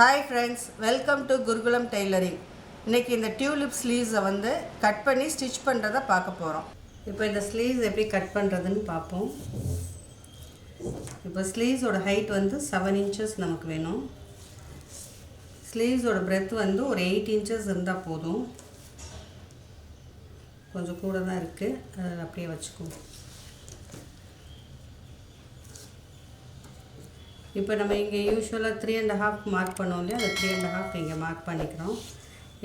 Hi friends, welcome to Gurukulam Tailoring. இன்னைக்கு இந்த tulip sleeves வந்து கட் பண்ணி ஸ்டிட்ச் பண்றத பார்க்க போறோம். இப்போ இந்த sleeves எப்படி கட் பண்றதுன்னு பாப்போம். இப்போ sleeves ஓட height வந்து 7 inches நமக்கு வேணும். sleeves ஓட breadth வந்து ஒரு 8 inches இருந்தா போதும். கொஞ்சம் கூட தான் இருக்கு. அதை அப்படியே வச்சுக்குவோம். இப்போ நம்ம இங்கே யூசுவலாக 3.5 மார்க் பண்ணோம் இல்லையா, அந்த 3.5 இங்கே மார்க் பண்ணிக்கிறோம்.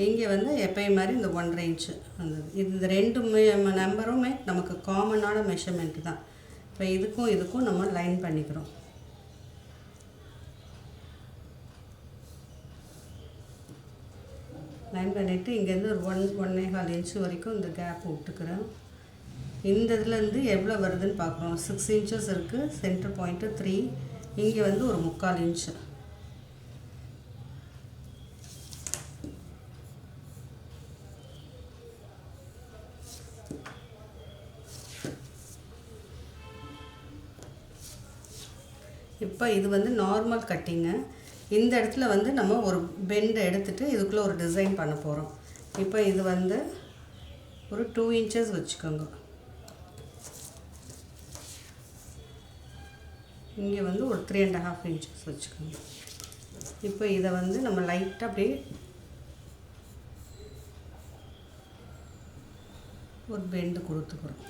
இங்கே வந்து எப்பயும் மாதிரி இந்த 1.5 இன்ச்சு வந்தது. இந்த ரெண்டு நம்பருமே நமக்கு காமனான மெஷர்மெண்ட் தான். இப்போ இதுக்கும் நம்ம லைன் பண்ணிக்கிறோம். லைன் பண்ணிவிட்டு இங்கேருந்து ஒரு 1.25 இன்ச்சு வரைக்கும் இந்த கேப் விட்டுக்கிறேன். இந்த இதுலேருந்து எவ்வளோ வருதுன்னு பார்க்குறோம். 6 inches இருக்குது, சென்டர் பாயிண்ட்டு 3, இங்கே வந்து ஒரு 3/4 இன்ச்சு. இப்போ இது வந்து நார்மல் கட்டிங்கு. இந்த இடத்துல வந்து நம்ம ஒரு பெண்டை எடுத்துகிட்டு இதுக்குள்ளே ஒரு டிசைன் பண்ண போகிறோம். இப்போ இது வந்து ஒரு 2 inches வச்சுக்கோங்க. இங்கே வந்து ஒரு 3.5 inches வச்சுக்கோங்க. இப்போ இதை வந்து நம்ம லைட்டாக அப்படியே ஒரு பெண்டு கொடுத்துக்கிறோம்.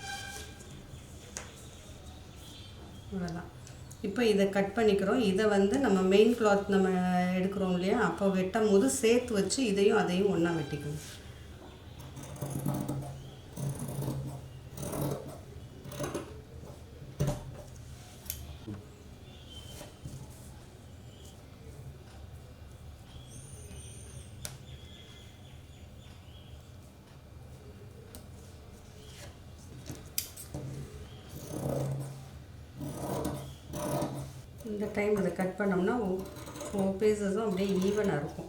அவ்வளோதான். இப்போ இதை கட் பண்ணிக்கிறோம். இதை வந்து நம்ம மெயின் கிளாத் நம்ம எடுக்கிறோம் இல்லையா, அப்போ வெட்டும் போது சேர்த்து வச்சு இதையும் அதையும் ஒன்றா வெட்டிக்கணும். இந்த டைம் இதை கட் பண்ணோம்னா 4 பீசஸும் அப்படியே ஈவனாக இருக்கும்.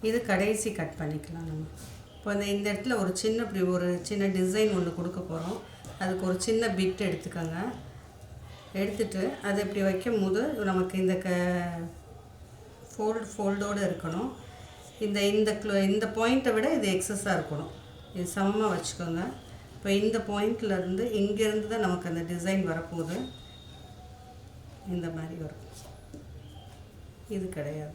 இது கடைசி கட் பண்ணிக்கலாம் நம்ம. இப்போ இந்த இடத்துல ஒரு சின்ன டிசைன் ஒன்று கொடுக்க போகிறோம். அதுக்கு ஒரு சின்ன பிட் எடுத்துக்கோங்க. எடுத்துட்டு அதை இப்படி வைக்கும் போது நமக்கு இந்த ஃபோல்டோடு இருக்கணும். இந்த பாயிண்ட்டை விட இது எக்ஸஸாக இருக்கணும். இது சமமாக வச்சுக்கோங்க. இப்போ இந்த பாயிண்ட்லேருந்து இங்கேருந்து தான் நமக்கு அந்த டிசைன் வரப்போகுது. இந்த மாதிரி வரும். இது கிடையாது.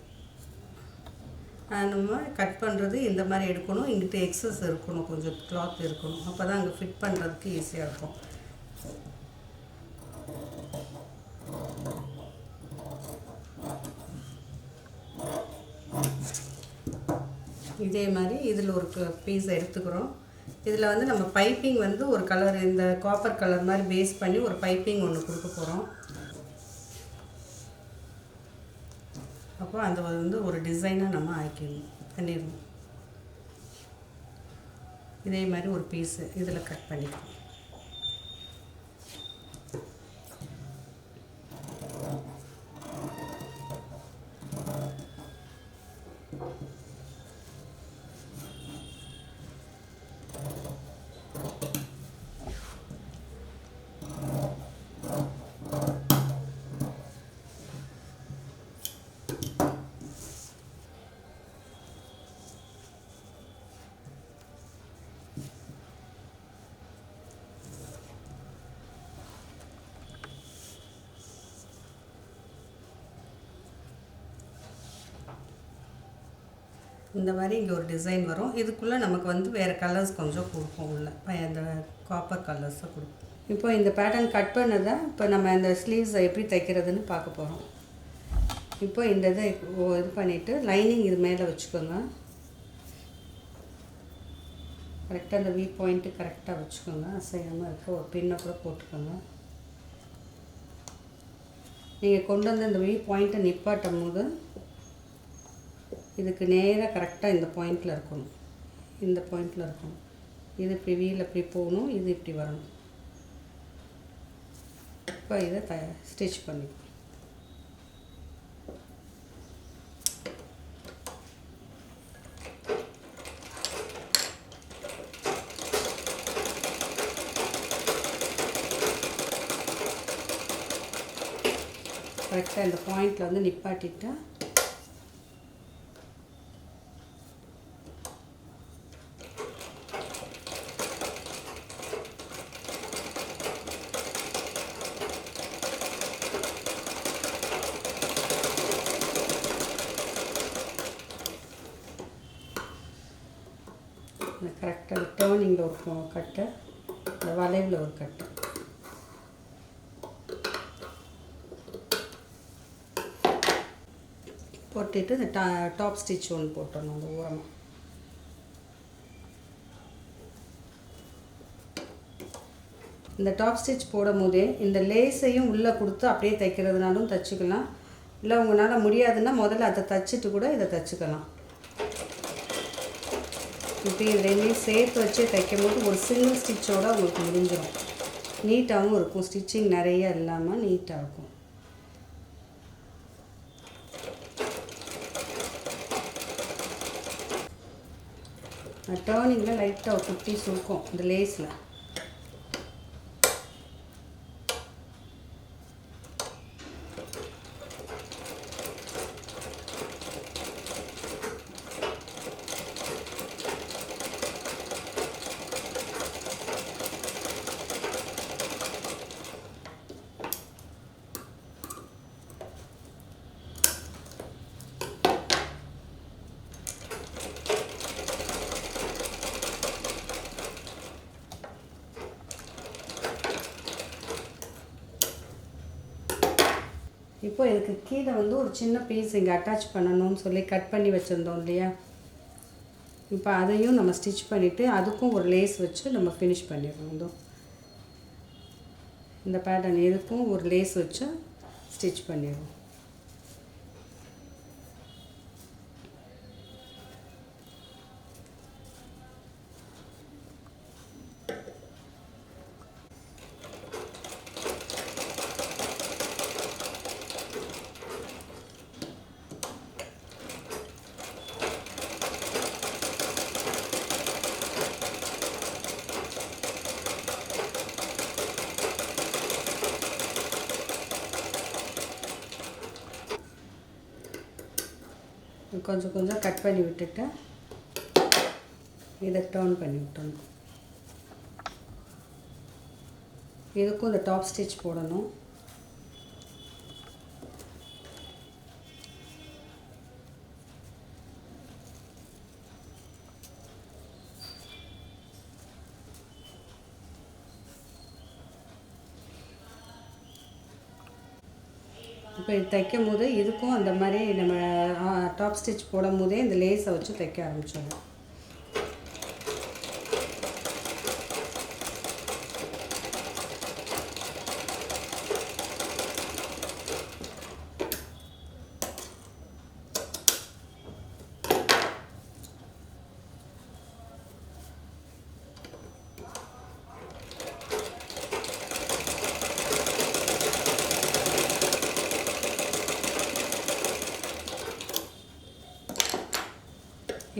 நம்ம கட் பண்ணுறது இந்த மாதிரி எடுக்கணும். இங்கிட்ட எக்ஸஸ் இருக்கணும், கொஞ்சம் கிளாத் இருக்கணும். அப்போ தான் அங்கே ஃபிட் பண்ணுறதுக்கு ஈஸியாக இருக்கும். இதே மாதிரி இதில் ஒரு பீஸை எடுத்துக்கிறோம். இதில் வந்து நம்ம பைப்பிங் வந்து ஒரு கலர், இந்த காப்பர் கலர் மாதிரி பேஸ் பண்ணி ஒரு பைப்பிங் ஒன்று கொடுக்க போகிறோம். அப்போ அந்த வந்து ஒரு டிசைனாக நம்ம பண்ணிடணும். இதே மாதிரி ஒரு பீஸு இதில் கட் பண்ணிக்கலாம். இந்த மாதிரி இங்கே ஒரு டிசைன் வரும். இதுக்குள்ளே நமக்கு வந்து வேறு கலர்ஸ் கொஞ்சம் கொடுப்போம். உள்ள அந்த காப்பர் கலர்ஸை கொடுப்போம். இப்போ இந்த பேட்டர்ன் கட் பண்ணதை இப்போ நம்ம இந்த ஸ்லீவ்ஸை எப்படி தைக்கிறதுன்னு பார்க்க போகிறோம். இப்போ இந்த இதை இது பண்ணிவிட்டு லைனிங் இது மேலே வச்சுக்கோங்க. கரெக்டாக அந்த வீக் பாயிண்ட்டு கரெக்டாக வச்சுக்கோங்க. அசையாமல் இருக்க ஒரு பின்னை கூட போட்டுக்கோங்க. நீங்கள் கொண்டு வந்து இந்த வீக் பாயிண்ட்டை நிப்பாட்டும் போது இதுக்கு நேராக கரெக்டாக இந்த பாயிண்டில் இருக்கணும். இந்த பாயிண்டில் இருக்கணும். இது இப்படி வீல் இப்படி போகணும், இது இப்படி வரணும். இப்போ இதை ஸ்டிச் பண்ணிக்கணும். கரெக்டாக இந்த பாயிண்டில் வந்து நிப்பாட்டிட்டு கரெக்டாக டேர்னிங்கில் ஒரு கட்டு, இந்த வளைவில் ஒரு கட்டு. போட்டுட்டு இந்த டாப் ஸ்டிச் ஒன்று போட்டணும் அந்த ஓரமாக. இந்த டாப் ஸ்டிச் போடும் போதே இந்த லேஸையும் உள்ளே கொடுத்து அப்படியே தைக்கிறதுனாலும் தைச்சிக்கலாம். இல்லை உங்களால் முடியாதுன்னா முதல்ல அதை தைச்சிட்டு கூட இதை தைச்சிக்கலாம். இப்போ இது ரெண்டையும் சேர்த்து வச்சு தைக்கும் போது ஒரு சிங்கிள் ஸ்டிச்சோடு உங்களுக்கு முடிஞ்சிடும். நீட்டாகவும் இருக்கும், ஸ்டிச்சிங் நிறைய இல்லாமல் நீட்டாக இருக்கும். டேர்னிங்கில் லைட்டாக ஒரு குட்டி சுருக்கும் இந்த லேஸில். இப்போ இதுக்கு கீழே வந்து ஒரு சின்ன பீஸ் இங்கே அட்டாச் பண்ணணும்னு சொல்லி கட் பண்ணி வச்சுருந்தோம் இல்லையா, இப்போ அதையும் நம்ம ஸ்டிச் பண்ணிவிட்டு அதுக்கும் ஒரு லேஸ் வச்சு நம்ம ஃபினிஷ் பண்ணிடுறோம். இந்த பேட்டர்ன் இதுக்கும் ஒரு லேஸ் வச்சு ஸ்டிச் பண்ணிடுவோம். கொஞ்சம் கொஞ்சம் கட் பண்ணி விட்டுட்டு இதை டர்ன் பண்ணி விட்டணும். இதுக்கும் இந்த டாப் ஸ்டிச் போடணும். இப்போ இது தைக்கும் போது இதுக்கும் அந்த மாதிரி நம்ம டாப் ஸ்டிச் போடும் போதே இந்த லேஸை வச்சு தைக்க ஆரம்பிச்சிடணும்.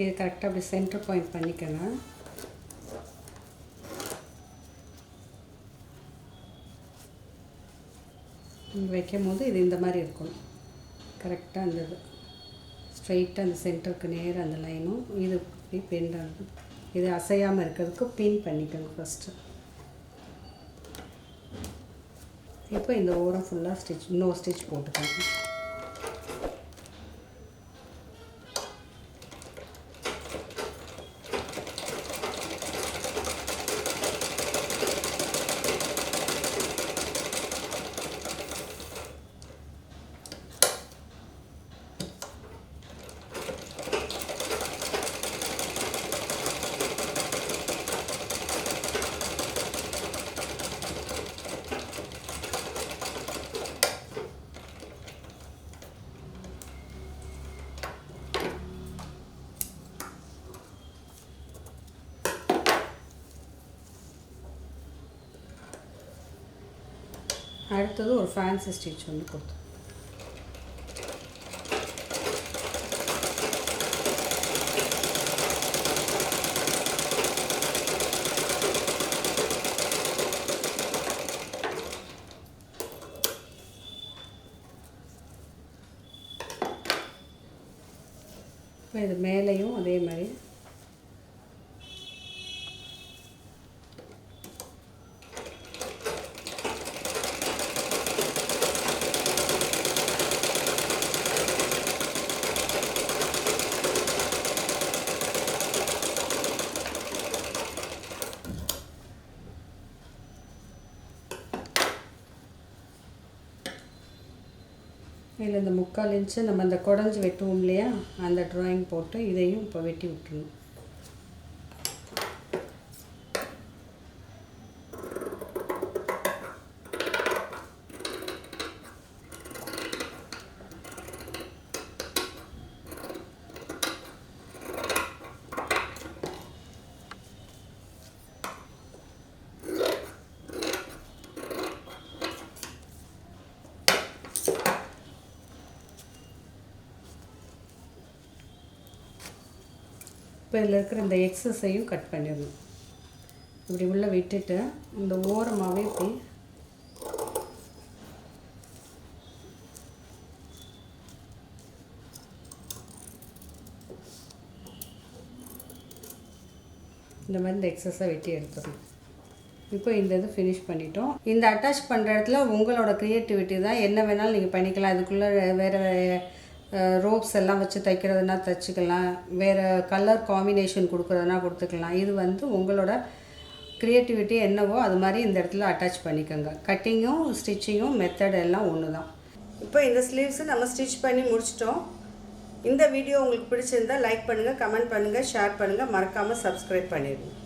இது கரெக்டாக அப்படி சென்டர் பாயிண்ட் பண்ணிக்கோங்க. வைக்கும் போது இது இந்த மாதிரி இருக்கும். கரெக்டாக அந்த ஸ்ட்ரைட்டாக அந்த சென்டருக்கு நேராக அந்த லைனும் இது இப்படி பெண்ட் ஆகுது. இது அசையாமல் இருக்கிறதுக்கு பின் பண்ணிக்கோங்க ஃபஸ்ட்டு. இப்போ இந்த ஓரம் ஃபுல்லாக இன்னொரு ஸ்டிச் போட்டுக்கோங்க. அடுத்தது ஒரு ஃபேன்சி ஸ்டிச் வந்து கொடுத்து இப்போ இது மேலேயும் அதே மாதிரி இதில் இந்த 3/4 இன்ச்சு நம்ம அந்த குடஞ்சி வெட்டுவோம் இல்லையா, அந்த ட்ராயிங் போட்டு இதையும் இப்போ வெட்டி விட்டுருணும். இப்போ இதில் இருக்கிற இந்த எக்ஸஸையும் கட் பண்ணிடணும். இப்படி உள்ளே விட்டுட்டு இந்த ஓரமாகவே இப்படி இந்த மாதிரி இந்த எக்ஸஸை வெட்டி எடுத்துடணும். இப்போ இந்த இது ஃபினிஷ் பண்ணிட்டோம். இந்த அட்டாச் பண்ணுற இடத்துல உங்களோட க்ரியேட்டிவிட்டி தான், என்ன வேணாலும் நீங்கள் பண்ணிக்கலாம். அதுக்குள்ளே வேறு ரோப்ஸ் எல்லாம் வச்சு தைக்கிறதுனா தைச்சிக்கலாம், வேறு கலர் காம்பினேஷன் கொடுக்குறதுனா கொடுத்துக்கலாம். இது வந்து உங்களோட க்ரியேட்டிவிட்டி என்னவோ அது மாதிரி இந்த இடத்துல அட்டாச் பண்ணிக்கோங்க. கட்டிங்கும் ஸ்டிச்சிங்கும் மெத்தட் எல்லாம் ஒன்று தான். இப்போ இந்த ஸ்லீவ்ஸு நம்ம ஸ்டிச் பண்ணி முடிச்சிட்டோம். இந்த வீடியோ உங்களுக்கு பிடிச்சிருந்தால் லைக் பண்ணுங்கள், கமெண்ட் பண்ணுங்கள், ஷேர் பண்ணுங்கள், மறக்காமல் சப்ஸ்கிரைப் பண்ணிடுங்க.